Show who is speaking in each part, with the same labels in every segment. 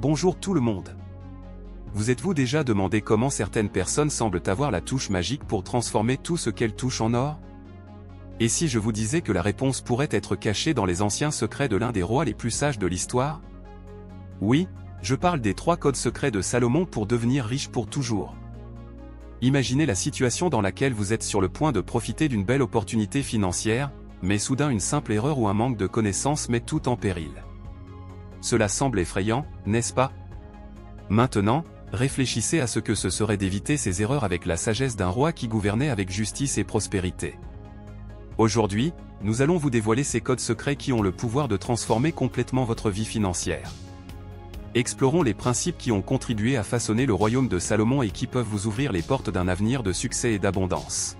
Speaker 1: Bonjour tout le monde. Vous êtes-vous déjà demandé comment certaines personnes semblent avoir la touche magique pour transformer tout ce qu'elles touchent en or? Et si je vous disais que la réponse pourrait être cachée dans les anciens secrets de l'un des rois les plus sages de l'histoire? Oui, je parle des 3 codes secrets de Salomon pour devenir riche pour toujours. Imaginez la situation dans laquelle vous êtes sur le point de profiter d'une belle opportunité financière, mais soudain une simple erreur ou un manque de connaissances met tout en péril. Cela semble effrayant, n'est-ce pas? Maintenant, réfléchissez à ce que ce serait d'éviter ces erreurs avec la sagesse d'un roi qui gouvernait avec justice et prospérité. Aujourd'hui, nous allons vous dévoiler ces codes secrets qui ont le pouvoir de transformer complètement votre vie financière. Explorons les principes qui ont contribué à façonner le royaume de Salomon et qui peuvent vous ouvrir les portes d'un avenir de succès et d'abondance.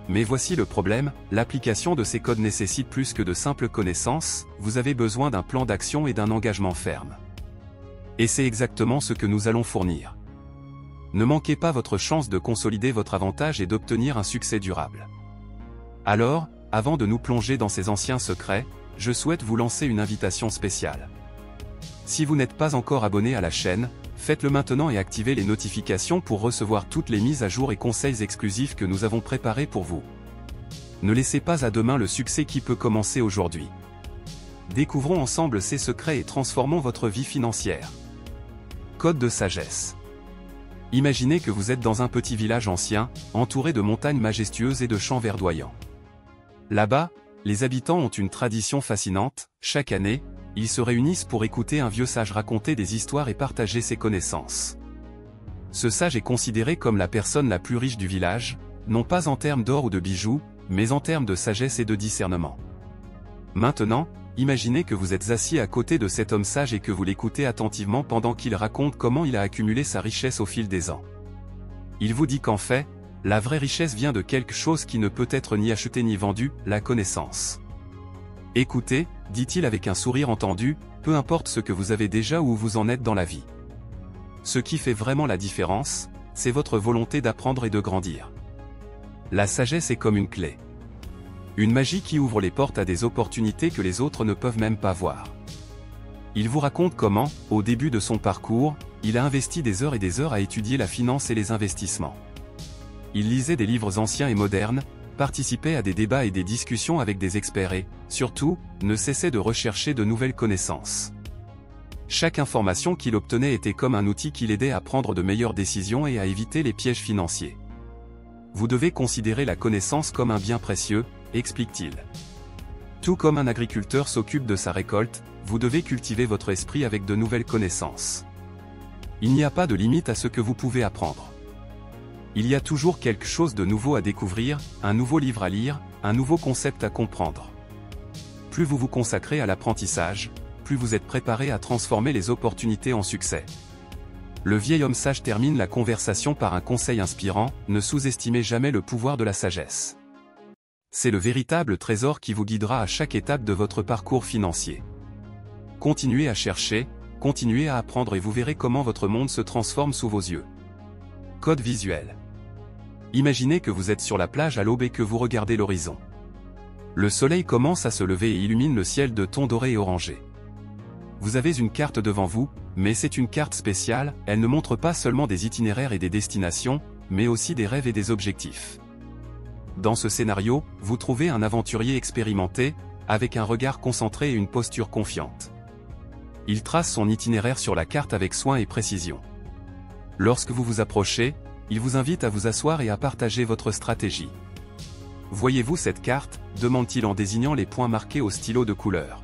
Speaker 1: Mais voici le problème, l'application de ces codes nécessite plus que de simples connaissances, vous avez besoin d'un plan d'action et d'un engagement ferme. Et c'est exactement ce que nous allons fournir. Ne manquez pas votre chance de consolider votre avantage et d'obtenir un succès durable. Alors, avant de nous plonger dans ces anciens secrets, je souhaite vous lancer une invitation spéciale. Si vous n'êtes pas encore abonné à la chaîne, faites-le maintenant et activez les notifications pour recevoir toutes les mises à jour et conseils exclusifs que nous avons préparés pour vous. Ne laissez pas à demain le succès qui peut commencer aujourd'hui. Découvrons ensemble ces secrets et transformons votre vie financière. Code de sagesse. Imaginez que vous êtes dans un petit village ancien, entouré de montagnes majestueuses et de champs verdoyants. Là-bas, les habitants ont une tradition fascinante, chaque année, ils se réunissent pour écouter un vieux sage raconter des histoires et partager ses connaissances. Ce sage est considéré comme la personne la plus riche du village, non pas en termes d'or ou de bijoux, mais en termes de sagesse et de discernement. Maintenant, imaginez que vous êtes assis à côté de cet homme sage et que vous l'écoutez attentivement pendant qu'il raconte comment il a accumulé sa richesse au fil des ans. Il vous dit qu'en fait, la vraie richesse vient de quelque chose qui ne peut être ni acheté ni vendu, la connaissance. Écoutez, dit-il avec un sourire entendu, peu importe ce que vous avez déjà ou où vous en êtes dans la vie. Ce qui fait vraiment la différence, c'est votre volonté d'apprendre et de grandir. La sagesse est comme une clé. Une magie qui ouvre les portes à des opportunités que les autres ne peuvent même pas voir. Il vous raconte comment, au début de son parcours, il a investi des heures et des heures à étudier la finance et les investissements. Il lisait des livres anciens et modernes, participait à des débats et des discussions avec des experts et, surtout, ne cessait de rechercher de nouvelles connaissances. Chaque information qu'il obtenait était comme un outil qui l'aidait à prendre de meilleures décisions et à éviter les pièges financiers. Vous devez considérer la connaissance comme un bien précieux, explique-t-il. Tout comme un agriculteur s'occupe de sa récolte, vous devez cultiver votre esprit avec de nouvelles connaissances. Il n'y a pas de limite à ce que vous pouvez apprendre. Il y a toujours quelque chose de nouveau à découvrir, un nouveau livre à lire, un nouveau concept à comprendre. Plus vous vous consacrez à l'apprentissage, plus vous êtes préparé à transformer les opportunités en succès. Le vieil homme sage termine la conversation par un conseil inspirant, ne sous-estimez jamais le pouvoir de la sagesse. C'est le véritable trésor qui vous guidera à chaque étape de votre parcours financier. Continuez à chercher, continuez à apprendre et vous verrez comment votre monde se transforme sous vos yeux. Code visuel. Imaginez que vous êtes sur la plage à l'aube et que vous regardez l'horizon. Le soleil commence à se lever et illumine le ciel de tons dorés et orangés. Vous avez une carte devant vous, mais c'est une carte spéciale, elle ne montre pas seulement des itinéraires et des destinations, mais aussi des rêves et des objectifs. Dans ce scénario, vous trouvez un aventurier expérimenté, avec un regard concentré et une posture confiante. Il trace son itinéraire sur la carte avec soin et précision. Lorsque vous vous approchez, il vous invite à vous asseoir et à partager votre stratégie. Voyez-vous cette carte, demande-t-il en désignant les points marqués au stylo de couleur.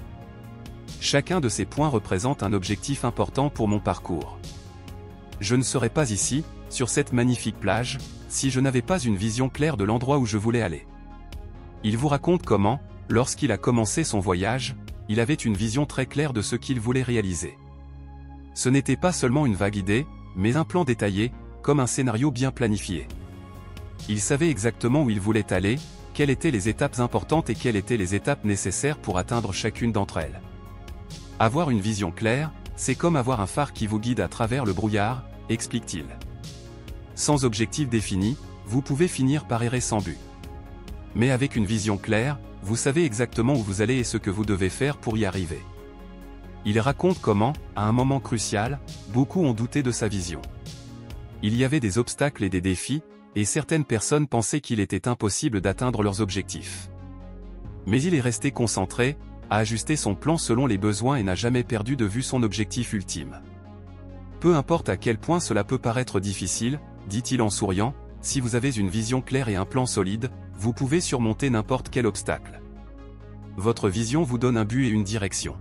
Speaker 1: Chacun de ces points représente un objectif important pour mon parcours. Je ne serais pas ici, sur cette magnifique plage, si je n'avais pas une vision claire de l'endroit où je voulais aller. Il vous raconte comment, lorsqu'il a commencé son voyage, il avait une vision très claire de ce qu'il voulait réaliser. Ce n'était pas seulement une vague idée, mais un plan détaillé, comme un scénario bien planifié. Il savait exactement où il voulait aller, quelles étaient les étapes importantes et quelles étaient les étapes nécessaires pour atteindre chacune d'entre elles. Avoir une vision claire, c'est comme avoir un phare qui vous guide à travers le brouillard, explique-t-il. Sans objectif défini, vous pouvez finir par errer sans but. Mais avec une vision claire, vous savez exactement où vous allez et ce que vous devez faire pour y arriver. Il raconte comment, à un moment crucial, beaucoup ont douté de sa vision. Il y avait des obstacles et des défis, et certaines personnes pensaient qu'il était impossible d'atteindre leurs objectifs. Mais il est resté concentré, a ajusté son plan selon les besoins et n'a jamais perdu de vue son objectif ultime. Peu importe à quel point cela peut paraître difficile, dit-il en souriant, si vous avez une vision claire et un plan solide, vous pouvez surmonter n'importe quel obstacle. Votre vision vous donne un but et une direction.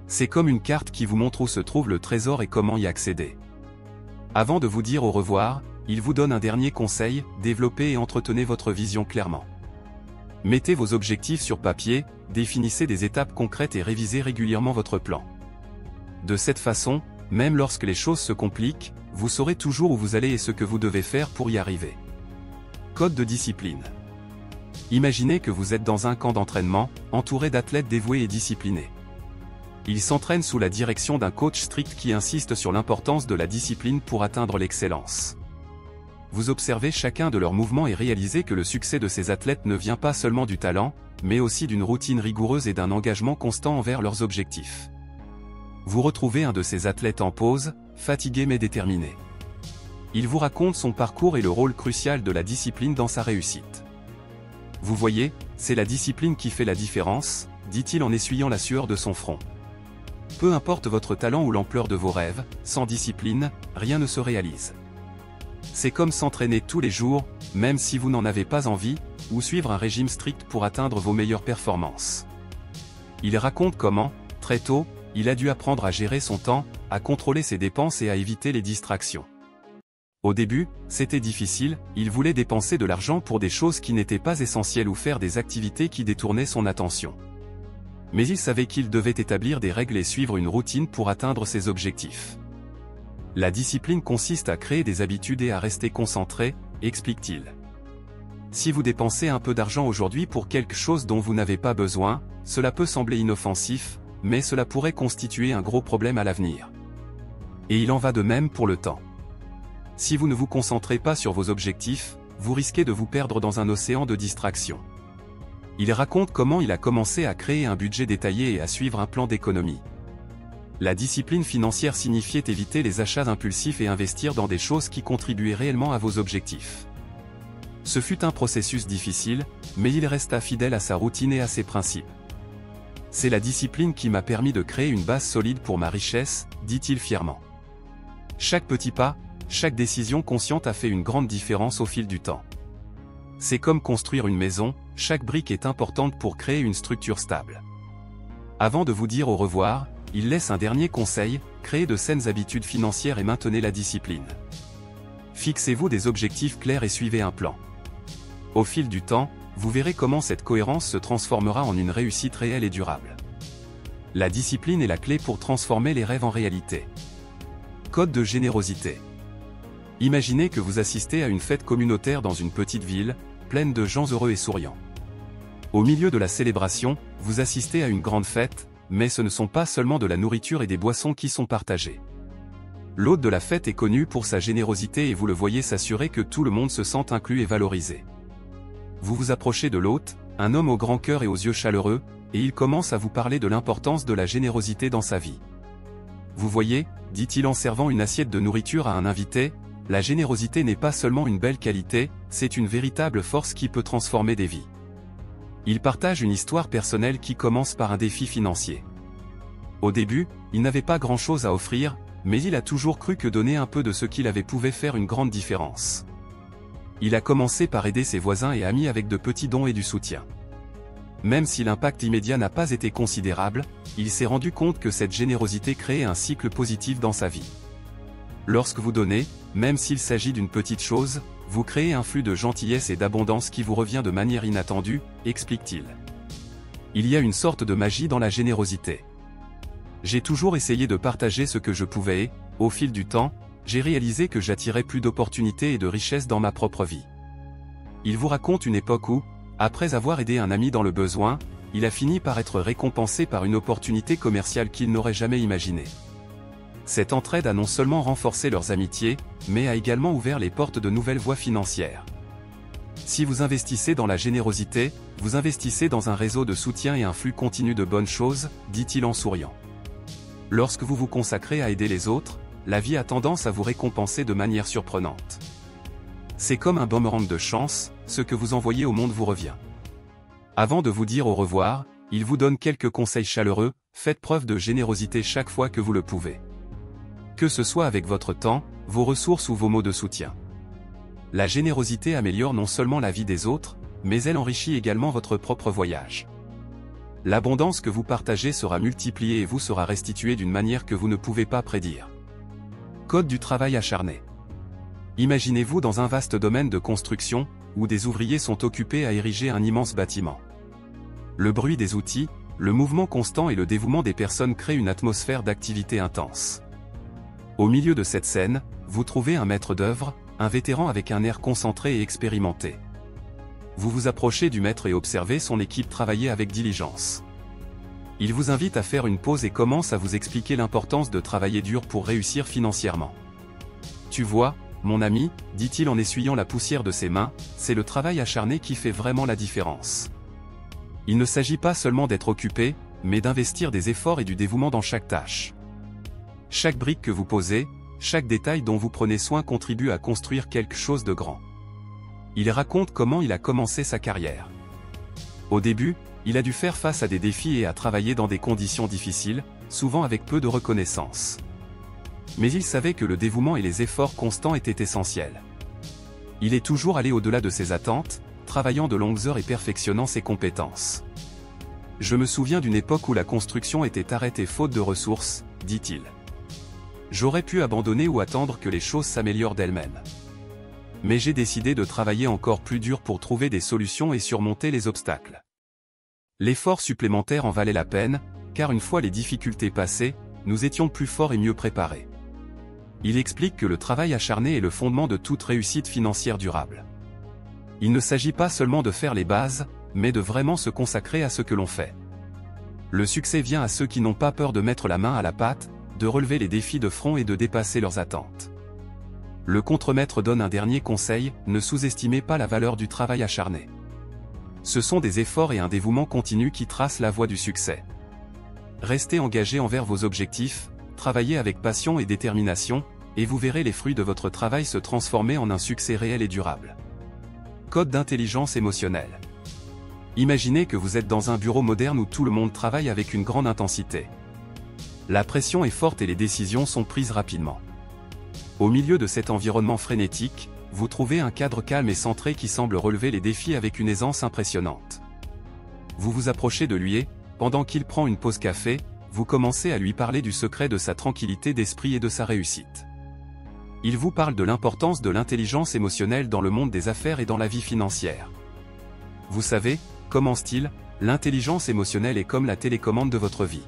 Speaker 1: C'est comme une carte qui vous montre où se trouve le trésor et comment y accéder. Avant de vous dire au revoir, il vous donne un dernier conseil, développez et entretenez votre vision clairement. Mettez vos objectifs sur papier, définissez des étapes concrètes et révisez régulièrement votre plan. De cette façon, même lorsque les choses se compliquent, vous saurez toujours où vous allez et ce que vous devez faire pour y arriver. Code de discipline. Imaginez que vous êtes dans un camp d'entraînement, entouré d'athlètes dévoués et disciplinés. Ils s'entraînent sous la direction d'un coach strict qui insiste sur l'importance de la discipline pour atteindre l'excellence. Vous observez chacun de leurs mouvements et réalisez que le succès de ces athlètes ne vient pas seulement du talent, mais aussi d'une routine rigoureuse et d'un engagement constant envers leurs objectifs. Vous retrouvez un de ces athlètes en pause, fatigué mais déterminé. Il vous raconte son parcours et le rôle crucial de la discipline dans sa réussite. Vous voyez, c'est la discipline qui fait la différence, dit-il en essuyant la sueur de son front. Peu importe votre talent ou l'ampleur de vos rêves, sans discipline, rien ne se réalise. C'est comme s'entraîner tous les jours, même si vous n'en avez pas envie, ou suivre un régime strict pour atteindre vos meilleures performances. Il raconte comment, très tôt, il a dû apprendre à gérer son temps, à contrôler ses dépenses et à éviter les distractions. Au début, c'était difficile, il voulait dépenser de l'argent pour des choses qui n'étaient pas essentielles ou faire des activités qui détournaient son attention. Mais il savait qu'il devait établir des règles et suivre une routine pour atteindre ses objectifs. La discipline consiste à créer des habitudes et à rester concentré, explique-t-il. Si vous dépensez un peu d'argent aujourd'hui pour quelque chose dont vous n'avez pas besoin, cela peut sembler inoffensif, mais cela pourrait constituer un gros problème à l'avenir. Et il en va de même pour le temps. Si vous ne vous concentrez pas sur vos objectifs, vous risquez de vous perdre dans un océan de distractions. Il raconte comment il a commencé à créer un budget détaillé et à suivre un plan d'économie. La discipline financière signifiait éviter les achats impulsifs et investir dans des choses qui contribuaient réellement à vos objectifs. Ce fut un processus difficile, mais il resta fidèle à sa routine et à ses principes. C'est la discipline qui m'a permis de créer une base solide pour ma richesse, dit-il fièrement. Chaque petit pas, chaque décision consciente a fait une grande différence au fil du temps. C'est comme construire une maison, chaque brique est importante pour créer une structure stable. Avant de vous dire au revoir, il laisse un dernier conseil, créez de saines habitudes financières et maintenez la discipline. Fixez-vous des objectifs clairs et suivez un plan. Au fil du temps, vous verrez comment cette cohérence se transformera en une réussite réelle et durable. La discipline est la clé pour transformer les rêves en réalité. Code de générosité. Imaginez que vous assistez à une fête communautaire dans une petite ville, pleine de gens heureux et souriants. Au milieu de la célébration, vous assistez à une grande fête, mais ce ne sont pas seulement de la nourriture et des boissons qui sont partagées. L'hôte de la fête est connu pour sa générosité et vous le voyez s'assurer que tout le monde se sente inclus et valorisé. Vous vous approchez de l'hôte, un homme au grand cœur et aux yeux chaleureux, et il commence à vous parler de l'importance de la générosité dans sa vie. Vous voyez, dit-il en servant une assiette de nourriture à un invité, la générosité n'est pas seulement une belle qualité, c'est une véritable force qui peut transformer des vies. Il partage une histoire personnelle qui commence par un défi financier. Au début, il n'avait pas grand-chose à offrir, mais il a toujours cru que donner un peu de ce qu'il avait pouvait faire une grande différence. Il a commencé par aider ses voisins et amis avec de petits dons et du soutien. Même si l'impact immédiat n'a pas été considérable, il s'est rendu compte que cette générosité créait un cycle positif dans sa vie. Lorsque vous donnez, même s'il s'agit d'une petite chose, vous créez un flux de gentillesse et d'abondance qui vous revient de manière inattendue, explique-t-il. Il y a une sorte de magie dans la générosité. J'ai toujours essayé de partager ce que je pouvais et, au fil du temps, j'ai réalisé que j'attirais plus d'opportunités et de richesses dans ma propre vie. Il vous raconte une époque où, après avoir aidé un ami dans le besoin, il a fini par être récompensé par une opportunité commerciale qu'il n'aurait jamais imaginée. Cette entraide a non seulement renforcé leurs amitiés, mais a également ouvert les portes de nouvelles voies financières. Si vous investissez dans la générosité, vous investissez dans un réseau de soutien et un flux continu de bonnes choses, dit-il en souriant. Lorsque vous vous consacrez à aider les autres, la vie a tendance à vous récompenser de manière surprenante. C'est comme un boomerang de chance, ce que vous envoyez au monde vous revient. Avant de vous dire au revoir, il vous donne quelques conseils chaleureux, faites preuve de générosité chaque fois que vous le pouvez. Que ce soit avec votre temps, vos ressources ou vos mots de soutien. La générosité améliore non seulement la vie des autres, mais elle enrichit également votre propre voyage. L'abondance que vous partagez sera multipliée et vous sera restituée d'une manière que vous ne pouvez pas prédire. Code du travail acharné. Imaginez-vous dans un vaste domaine de construction, où des ouvriers sont occupés à ériger un immense bâtiment. Le bruit des outils, le mouvement constant et le dévouement des personnes créent une atmosphère d'activité intense. Au milieu de cette scène, vous trouvez un maître d'œuvre, un vétéran avec un air concentré et expérimenté. Vous vous approchez du maître et observez son équipe travailler avec diligence. Il vous invite à faire une pause et commence à vous expliquer l'importance de travailler dur pour réussir financièrement. Tu vois, mon ami, dit-il en essuyant la poussière de ses mains, c'est le travail acharné qui fait vraiment la différence. Il ne s'agit pas seulement d'être occupé, mais d'investir des efforts et du dévouement dans chaque tâche. Chaque brique que vous posez, chaque détail dont vous prenez soin contribue à construire quelque chose de grand. Il raconte comment il a commencé sa carrière. Au début, il a dû faire face à des défis et à travailler dans des conditions difficiles, souvent avec peu de reconnaissance. Mais il savait que le dévouement et les efforts constants étaient essentiels. Il est toujours allé au-delà de ses attentes, travaillant de longues heures et perfectionnant ses compétences. Je me souviens d'une époque où la construction était arrêtée faute de ressources, dit-il. J'aurais pu abandonner ou attendre que les choses s'améliorent d'elles-mêmes. Mais j'ai décidé de travailler encore plus dur pour trouver des solutions et surmonter les obstacles. L'effort supplémentaire en valait la peine, car une fois les difficultés passées, nous étions plus forts et mieux préparés. Il explique que le travail acharné est le fondement de toute réussite financière durable. Il ne s'agit pas seulement de faire les bases, mais de vraiment se consacrer à ce que l'on fait. Le succès vient à ceux qui n'ont pas peur de mettre la main à la pâte, de relever les défis de front et de dépasser leurs attentes. Le contremaître donne un dernier conseil, ne sous-estimez pas la valeur du travail acharné. Ce sont des efforts et un dévouement continu qui tracent la voie du succès. Restez engagé envers vos objectifs, travaillez avec passion et détermination, et vous verrez les fruits de votre travail se transformer en un succès réel et durable. Code d'intelligence émotionnelle. Imaginez que vous êtes dans un bureau moderne où tout le monde travaille avec une grande intensité. La pression est forte et les décisions sont prises rapidement. Au milieu de cet environnement frénétique, vous trouvez un cadre calme et centré qui semble relever les défis avec une aisance impressionnante. Vous vous approchez de lui et, pendant qu'il prend une pause café, vous commencez à lui parler du secret de sa tranquillité d'esprit et de sa réussite. Il vous parle de l'importance de l'intelligence émotionnelle dans le monde des affaires et dans la vie financière. Vous savez, commence-t-il, l'intelligence émotionnelle est comme la télécommande de votre vie.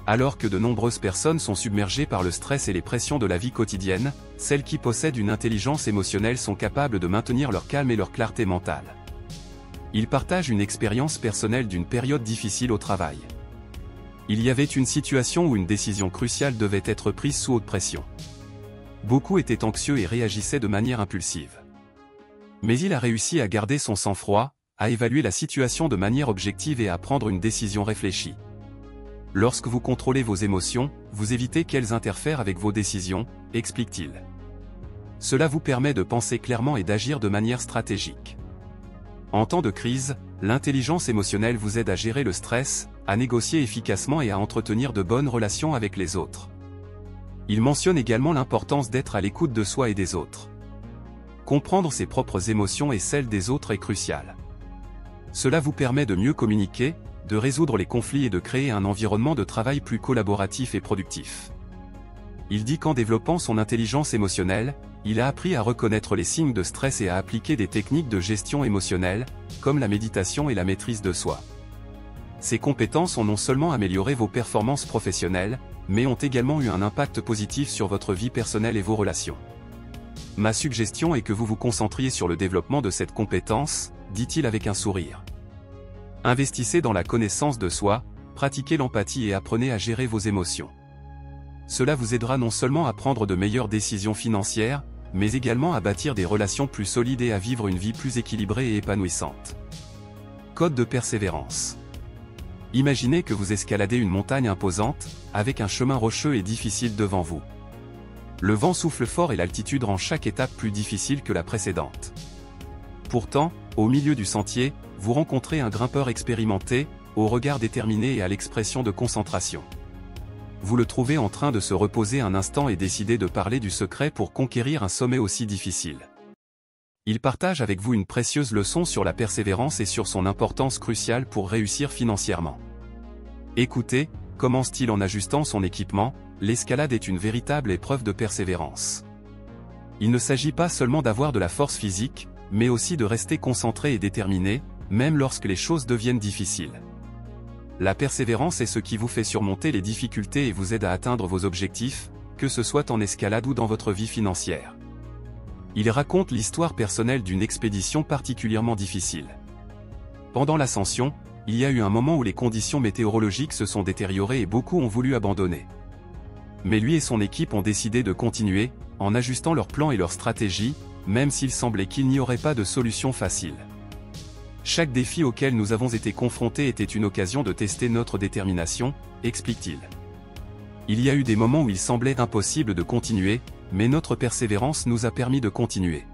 Speaker 1: Alors que de nombreuses personnes sont submergées par le stress et les pressions de la vie quotidienne, celles qui possèdent une intelligence émotionnelle sont capables de maintenir leur calme et leur clarté mentale. Ils partagent une expérience personnelle d'une période difficile au travail. Il y avait une situation où une décision cruciale devait être prise sous haute pression. Beaucoup étaient anxieux et réagissaient de manière impulsive. Mais il a réussi à garder son sang-froid, à évaluer la situation de manière objective et à prendre une décision réfléchie. Lorsque vous contrôlez vos émotions, vous évitez qu'elles interfèrent avec vos décisions, explique-t-il. Cela vous permet de penser clairement et d'agir de manière stratégique. En temps de crise, l'intelligence émotionnelle vous aide à gérer le stress, à négocier efficacement et à entretenir de bonnes relations avec les autres. Il mentionne également l'importance d'être à l'écoute de soi et des autres. Comprendre ses propres émotions et celles des autres est crucial. Cela vous permet de mieux communiquer, de résoudre les conflits et de créer un environnement de travail plus collaboratif et productif. Il dit qu'en développant son intelligence émotionnelle, il a appris à reconnaître les signes de stress et à appliquer des techniques de gestion émotionnelle, comme la méditation et la maîtrise de soi. Ces compétences ont non seulement amélioré vos performances professionnelles, mais ont également eu un impact positif sur votre vie personnelle et vos relations. Ma suggestion est que vous vous concentriez sur le développement de cette compétence, dit-il avec un sourire. Investissez dans la connaissance de soi, pratiquez l'empathie et apprenez à gérer vos émotions. Cela vous aidera non seulement à prendre de meilleures décisions financières, mais également à bâtir des relations plus solides et à vivre une vie plus équilibrée et épanouissante. Code de persévérance. Imaginez que vous escaladez une montagne imposante, avec un chemin rocheux et difficile devant vous. Le vent souffle fort et l'altitude rend chaque étape plus difficile que la précédente. Pourtant, au milieu du sentier, vous rencontrez un grimpeur expérimenté, au regard déterminé et à l'expression de concentration. Vous le trouvez en train de se reposer un instant et décidez de parler du secret pour conquérir un sommet aussi difficile. Il partage avec vous une précieuse leçon sur la persévérance et sur son importance cruciale pour réussir financièrement. Écoutez, commence-t-il en ajustant son équipement, l'escalade est une véritable épreuve de persévérance. Il ne s'agit pas seulement d'avoir de la force physique, mais aussi de rester concentré et déterminé, même lorsque les choses deviennent difficiles. La persévérance est ce qui vous fait surmonter les difficultés et vous aide à atteindre vos objectifs, que ce soit en escalade ou dans votre vie financière. Il raconte l'histoire personnelle d'une expédition particulièrement difficile. Pendant l'ascension, il y a eu un moment où les conditions météorologiques se sont détériorées et beaucoup ont voulu abandonner. Mais lui et son équipe ont décidé de continuer, en ajustant leurs plans et leurs stratégies, même s'il semblait qu'il n'y aurait pas de solution facile. Chaque défi auquel nous avons été confrontés était une occasion de tester notre détermination, explique-t-il. Il y a eu des moments où il semblait impossible de continuer, mais notre persévérance nous a permis de continuer.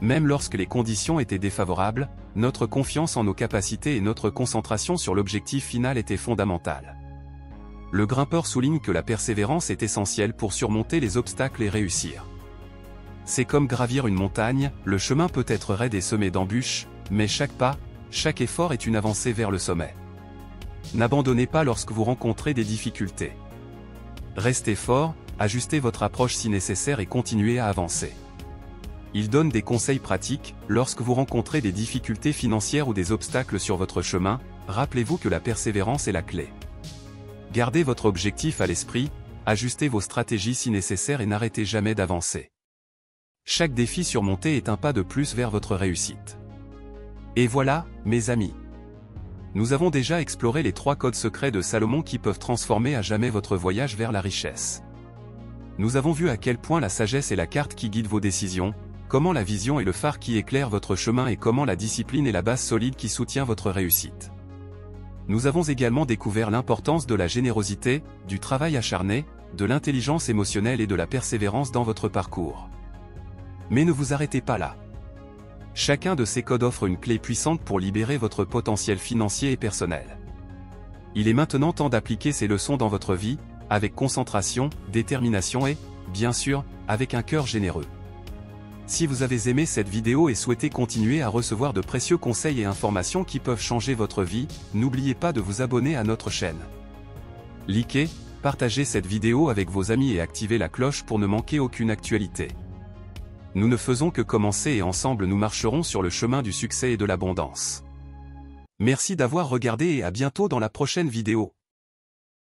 Speaker 1: Même lorsque les conditions étaient défavorables, notre confiance en nos capacités et notre concentration sur l'objectif final étaient fondamentales. Le grimpeur souligne que la persévérance est essentielle pour surmonter les obstacles et réussir. C'est comme gravir une montagne, le chemin peut être raide et semé d'embûches, mais chaque pas, chaque effort est une avancée vers le sommet. N'abandonnez pas lorsque vous rencontrez des difficultés. Restez fort, ajustez votre approche si nécessaire et continuez à avancer. Il donne des conseils pratiques, lorsque vous rencontrez des difficultés financières ou des obstacles sur votre chemin, rappelez-vous que la persévérance est la clé. Gardez votre objectif à l'esprit, ajustez vos stratégies si nécessaire et n'arrêtez jamais d'avancer. Chaque défi surmonté est un pas de plus vers votre réussite. Et voilà, mes amis. Nous avons déjà exploré les 3 codes secrets de Salomon qui peuvent transformer à jamais votre voyage vers la richesse. Nous avons vu à quel point la sagesse est la carte qui guide vos décisions, comment la vision est le phare qui éclaire votre chemin et comment la discipline est la base solide qui soutient votre réussite. Nous avons également découvert l'importance de la générosité, du travail acharné, de l'intelligence émotionnelle et de la persévérance dans votre parcours. Mais ne vous arrêtez pas là. Chacun de ces codes offre une clé puissante pour libérer votre potentiel financier et personnel. Il est maintenant temps d'appliquer ces leçons dans votre vie, avec concentration, détermination et, bien sûr, avec un cœur généreux. Si vous avez aimé cette vidéo et souhaitez continuer à recevoir de précieux conseils et informations qui peuvent changer votre vie, n'oubliez pas de vous abonner à notre chaîne. Likez, partagez cette vidéo avec vos amis et activez la cloche pour ne manquer aucune actualité. Nous ne faisons que commencer et ensemble nous marcherons sur le chemin du succès et de l'abondance. Merci d'avoir regardé et à bientôt dans la prochaine vidéo.